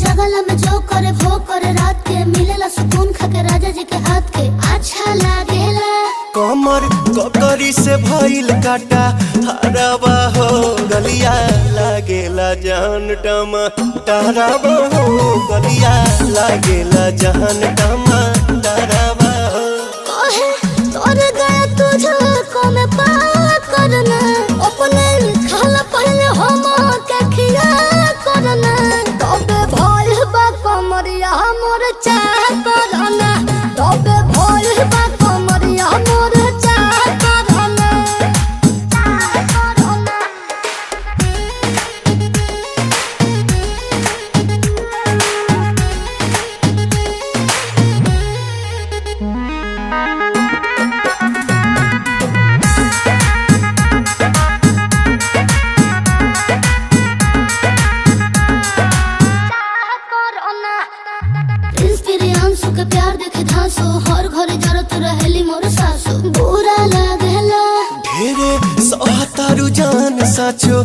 जगला में जो करे वो करे रात के मिलेला सुकून खाके राजा जी के हाथ के अच्छा लागेला। कमर ककरी से भइल काटा हराबा हो गलिया लागेला जान टमाटराबा हो गलिया लागेला जान टमाटराबा हो। कहे तोर गया तुझको मैं पार करना अपने खाला पहले हम के खिया करना तबे भइल बा कमरिया मोर चाह करना तबे भइल बा कमरिया मोर चाह करना चाह करना। प्रियांशु के प्यार देखे धांसो हर घरे जरत रहेली मोर सासु बुरा लागेला ढेरे सहतारू जान साचो